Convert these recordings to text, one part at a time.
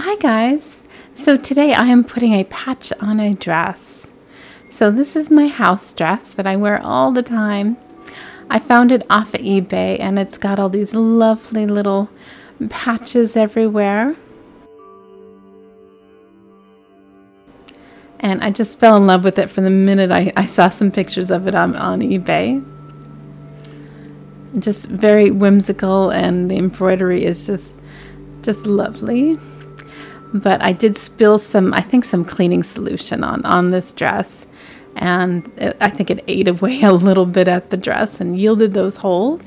Hi guys! So today I am putting a patch on a dress. So this is my house dress that I wear all the time. I found it off of eBay and it's got all these lovely little patches everywhere. And I just fell in love with it from the minute I saw some pictures of it on eBay. Just very whimsical, and the embroidery is just lovely. But I did spill some cleaning solution on this dress, and I think it ate away a little bit at the dress and yielded those holes.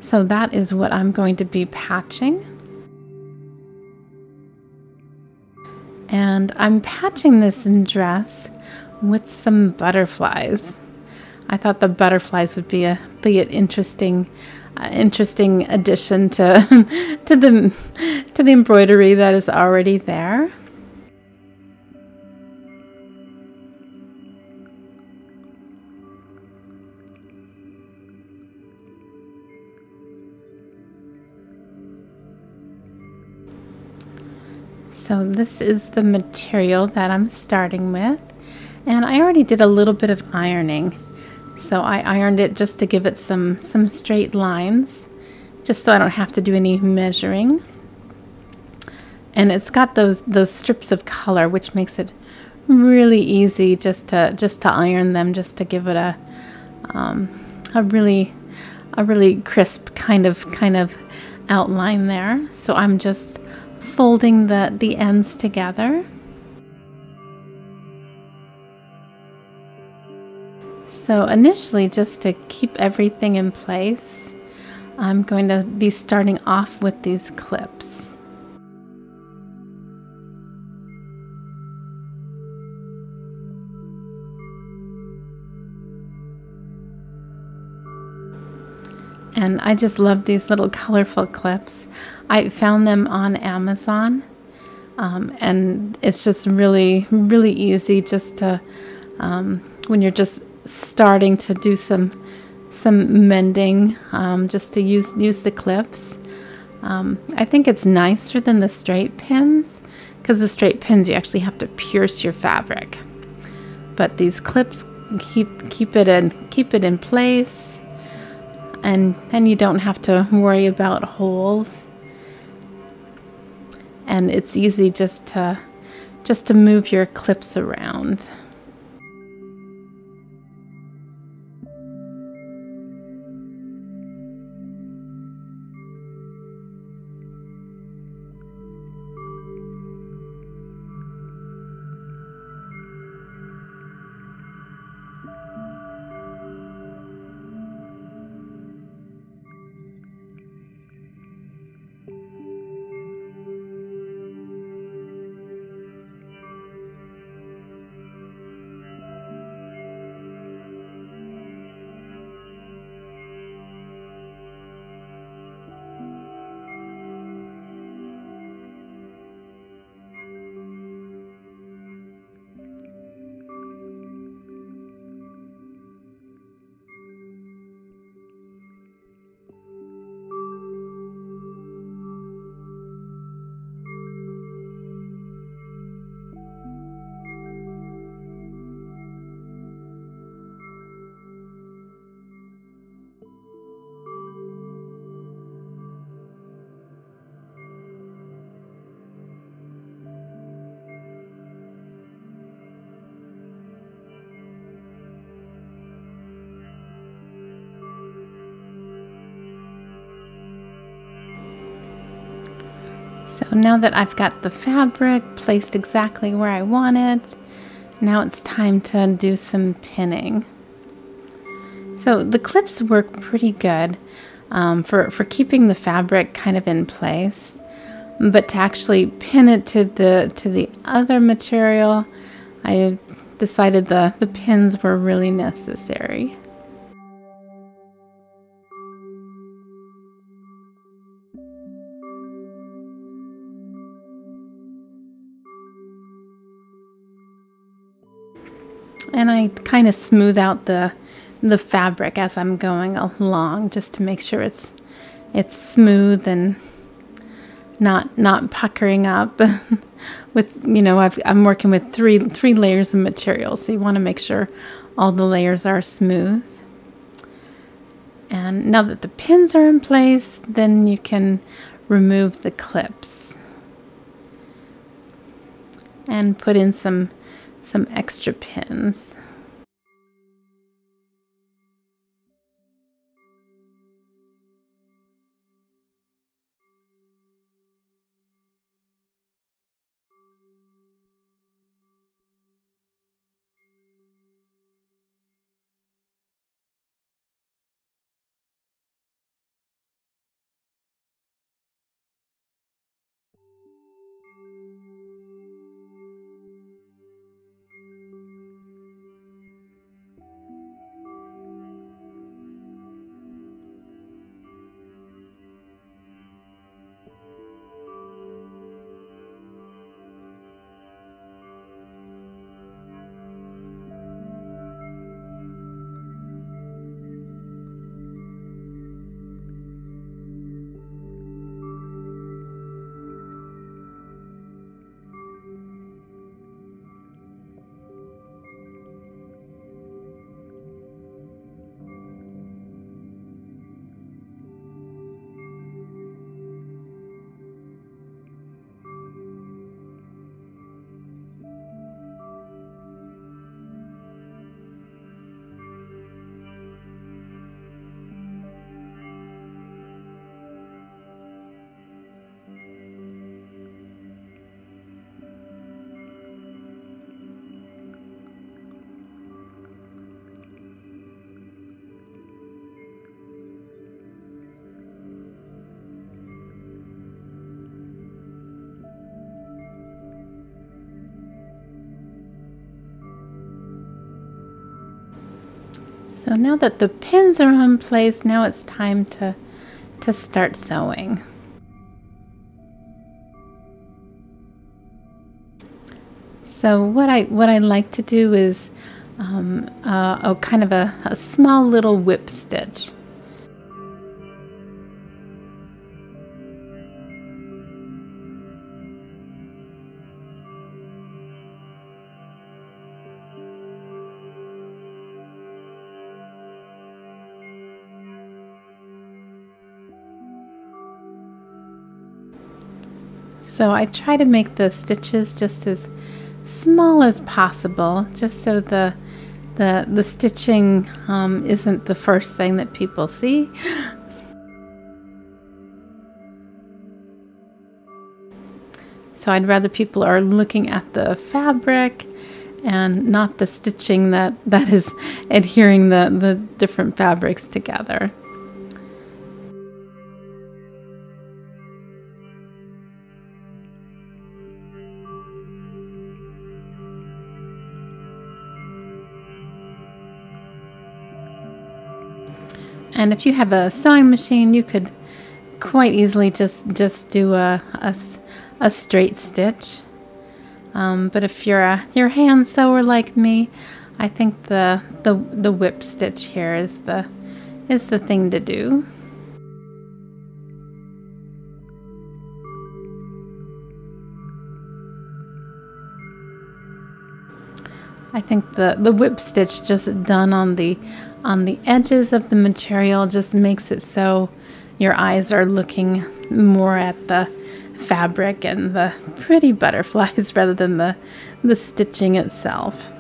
So that is what I'm going to be patching. And I'm patching this dress with some butterflies. I thought the butterflies would be an interesting addition to the embroidery that is already there. So this is the material that I'm starting with, and I already did a little bit of ironing. So I ironed it just to give it some straight lines, just so I don't have to do any measuring. And it's got those strips of color, which makes it really easy just to iron them, just to give it a really crisp kind of outline there. So I'm just folding the ends together. So initially, just to keep everything in place, I'm going to be starting off with these clips. And I just love these little colorful clips. I found them on Amazon, and it's just really easy just to, when you're just starting to do some mending, just to use the clips. I think it's nicer than the straight pins, because the straight pins you actually have to pierce your fabric, but these clips keep it in place, and you don't have to worry about holes, and it's easy just to move your clips around. So now that I've got the fabric placed exactly where I want it, now it's time to do some pinning. So the clips work pretty good for keeping the fabric kind of in place, but to actually pin it to the other material, I decided the pins were really necessary. And I kind of smooth out the fabric as I'm going along, just to make sure it's smooth and not puckering up. With, I'm working with three layers of material, so you want to make sure all the layers are smooth. And now that the pins are in place, then you can remove the clips and put in some extra pins. So now that the pins are in place, now it's time to start sewing. So what I like to do is kind of a small little whip stitch. So I try to make the stitches just as small as possible, just so the stitching isn't the first thing that people see. So I'd rather people are looking at the fabric and not the stitching that is adhering the different fabrics together. And if you have a sewing machine, you could quite easily just do a straight stitch. But if you're a hand sewer like me, I think the whip stitch here is the thing to do. I think the whip stitch just done on the edges of the material just makes it so your eyes are looking more at the fabric and the pretty butterflies rather than the stitching itself.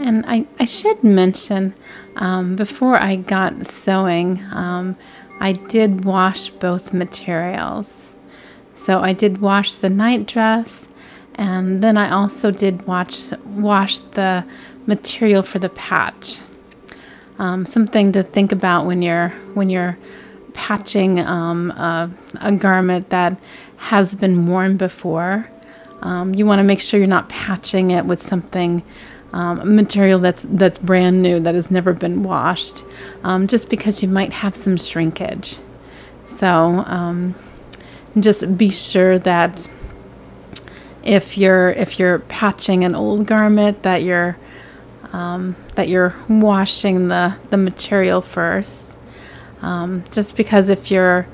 And I should mention, before I got sewing, I did wash both materials. So I did wash the night dress, and then I also did wash the material for the patch. Something to think about when you're patching a garment that has been worn before. You want to make sure you're not patching it with something material that's brand new, that has never been washed, just because you might have some shrinkage. So just be sure that if you're patching an old garment, that you're washing the material first. Just because if you're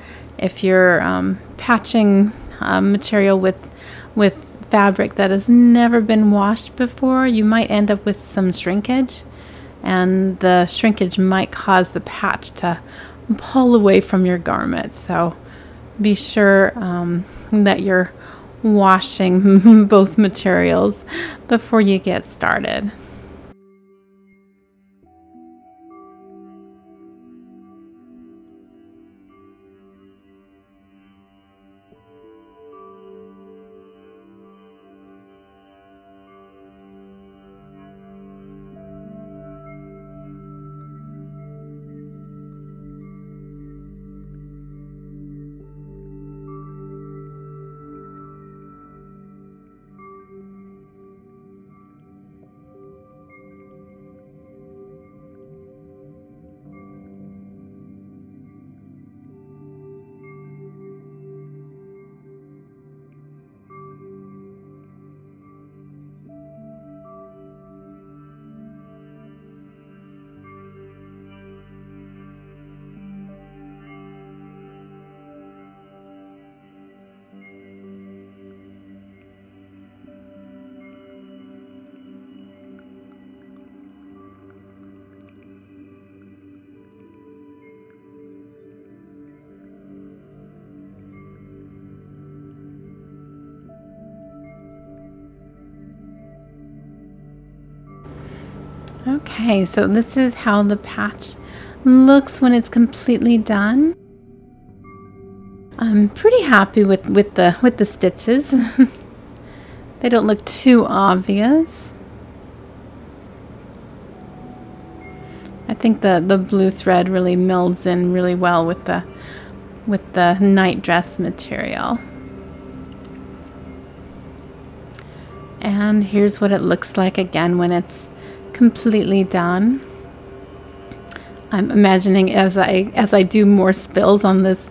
patching material with fabric that has never been washed before, you might end up with some shrinkage, and the shrinkage might cause the patch to pull away from your garment. So be sure that you're washing both materials before you get started. Okay, so this is how the patch looks when it's completely done. I'm pretty happy with the stitches. They don't look too obvious. I think the blue thread really melds in really well with the night dress material. And here's what it looks like again when it's completely done. I'm imagining as I do more spills on this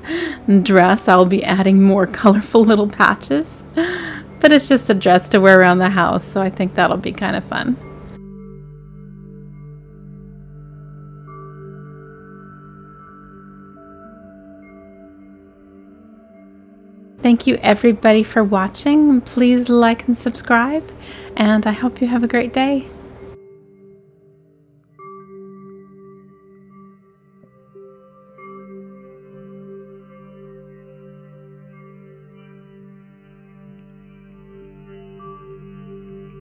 dress, I'll be adding more colorful little patches. But it's just a dress to wear around the house, so I think that'll be kind of fun. Thank you everybody for watching. Please like and subscribe, and I hope you have a great day.